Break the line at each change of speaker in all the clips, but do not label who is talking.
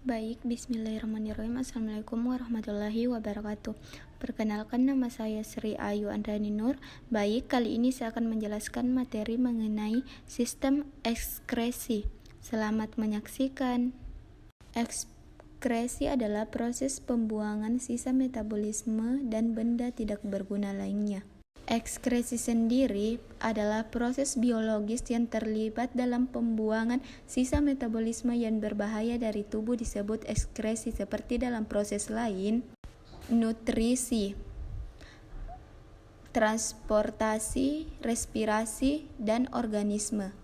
Baik, bismillahirrahmanirrahim. Assalamualaikum warahmatullahi wabarakatuh. Perkenalkan, nama saya Sri Ayu Andrani Nur. Baik, kali ini saya akan menjelaskan materi mengenai sistem ekskresi. Selamat menyaksikan. Ekskresi adalah proses pembuangan sisa metabolisme dan benda tidak berguna lainnya. Ekskresi sendiri adalah proses biologis yang terlibat dalam pembuangan sisa metabolisme yang berbahaya dari tubuh disebut ekskresi, seperti dalam proses lain, nutrisi, transportasi, respirasi, dan organisme.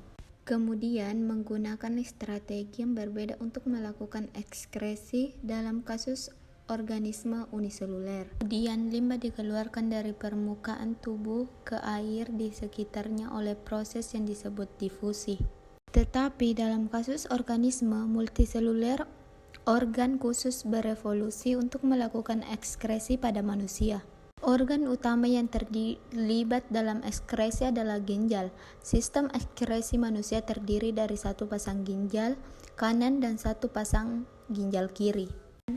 Kemudian menggunakan strategi yang berbeda untuk melakukan ekskresi dalam kasus organisme uniseluler. Kemudian limbah dikeluarkan dari permukaan tubuh ke air di sekitarnya oleh proses yang disebut difusi. Tetapi dalam kasus organisme multiseluler, organ khusus berevolusi untuk melakukan ekskresi pada manusia. Organ utama yang terlibat dalam ekskresi adalah ginjal. Sistem ekskresi manusia terdiri dari satu pasang ginjal kanan dan satu pasang ginjal kiri,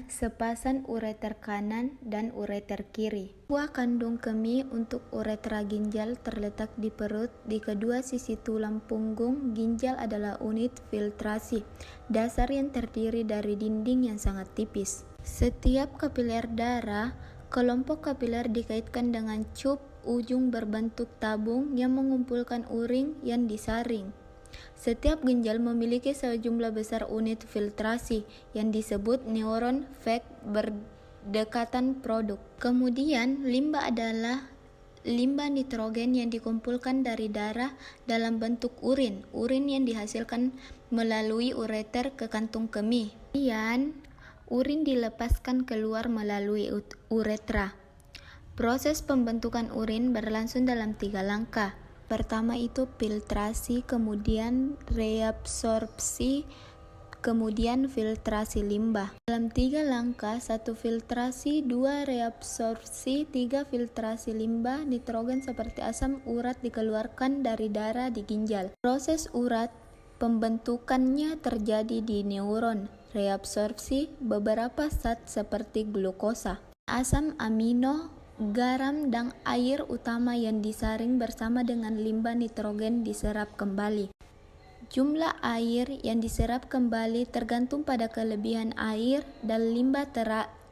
sepasang ureter kanan dan ureter kiri. Buah kandung kemih untuk uretra ginjal terletak di perut. Di kedua sisi tulang punggung ginjal adalah unit filtrasi dasar yang terdiri dari dinding yang sangat tipis. Setiap kapiler darah, kelompok kapiler dikaitkan dengan cup ujung berbentuk tabung yang mengumpulkan urin yang disaring. Setiap ginjal memiliki sejumlah besar unit filtrasi yang disebut neuron vac berdekatan produk. Kemudian limbah adalah limbah nitrogen yang dikumpulkan dari darah dalam bentuk urin. Urin yang dihasilkan melalui ureter ke kantung kemih. Kemudian urin dilepaskan keluar melalui uretra. Proses pembentukan urin berlangsung dalam 3 langkah. Pertama itu filtrasi, kemudian reabsorpsi, kemudian filtrasi limbah. Dalam 3 langkah, 1 filtrasi, 2 reabsorpsi, 3 filtrasi limbah, nitrogen seperti asam urat dikeluarkan dari darah di ginjal. Proses urat pembentukannya terjadi di neuron. Reabsorpsi beberapa zat seperti glukosa, asam amino, garam, dan air utama yang disaring bersama dengan limbah nitrogen diserap kembali. Jumlah air yang diserap kembali tergantung pada kelebihan air dan limbah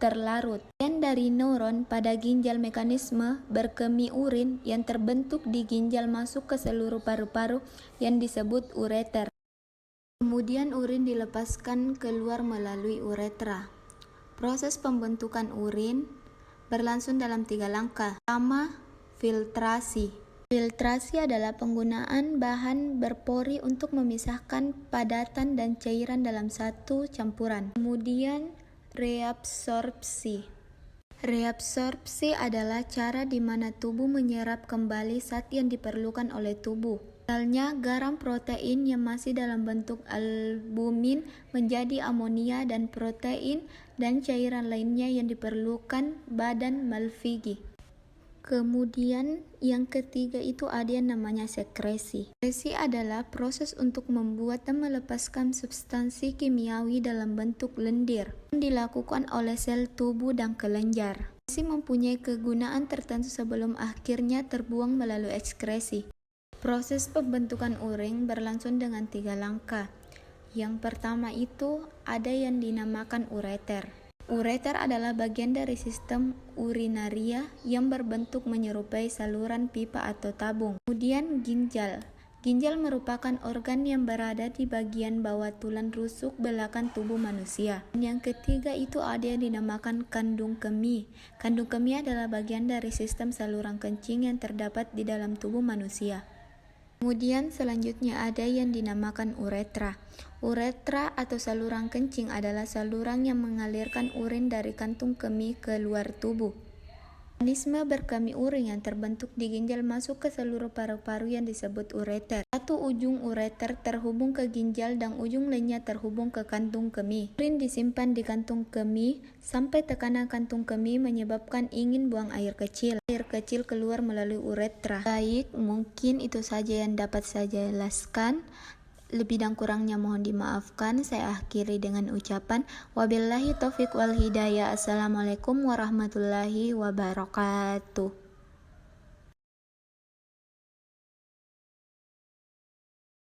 terlarut. Dan dari neuron pada ginjal, mekanisme berkemih urin yang terbentuk di ginjal masuk ke seluruh paru-paru yang disebut ureter. Kemudian urin dilepaskan keluar melalui uretra. Proses pembentukan urin berlangsung dalam 3 langkah. Pertama, filtrasi. Filtrasi adalah penggunaan bahan berpori untuk memisahkan padatan dan cairan dalam satu campuran. Kemudian reabsorpsi. Reabsorpsi adalah cara di mana tubuh menyerap kembali zat yang diperlukan oleh tubuh. Misalnya garam, protein yang masih dalam bentuk albumin menjadi amonia, dan protein dan cairan lainnya yang diperlukan badan Malpighi. Kemudian yang ketiga itu ada yang namanya sekresi. Sekresi adalah proses untuk membuat dan melepaskan substansi kimiawi dalam bentuk lendir yang dilakukan oleh sel tubuh dan kelenjar. Sekresi mempunyai kegunaan tertentu sebelum akhirnya terbuang melalui ekskresi. Proses pembentukan urin berlangsung dengan 3 langkah. Yang pertama itu ada yang dinamakan ureter. Ureter adalah bagian dari sistem urinaria yang berbentuk menyerupai saluran pipa atau tabung. Kemudian ginjal. Ginjal merupakan organ yang berada di bagian bawah tulang rusuk belakang tubuh manusia. Yang ketiga itu ada yang dinamakan kandung kemih. Kandung kemih adalah bagian dari sistem saluran kencing yang terdapat di dalam tubuh manusia. Kemudian selanjutnya ada yang dinamakan uretra. Uretra atau saluran kencing adalah saluran yang mengalirkan urin dari kantung kemih ke luar tubuh. Mekanisme berkemih urin yang terbentuk di ginjal masuk ke seluruh paru-paru yang disebut ureter. Satu ujung ureter terhubung ke ginjal dan ujung lainnya terhubung ke kantung kemih. Urin disimpan di kantung kemih sampai tekanan kantung kemih menyebabkan ingin buang air kecil. Air kecil keluar melalui uretra. Baik, mungkin itu saja yang dapat saya jelaskan. Lebih dan kurangnya mohon dimaafkan. Saya akhiri dengan ucapan wabillahi taufik wal hidayah. Assalamualaikum warahmatullahi wabarakatuh.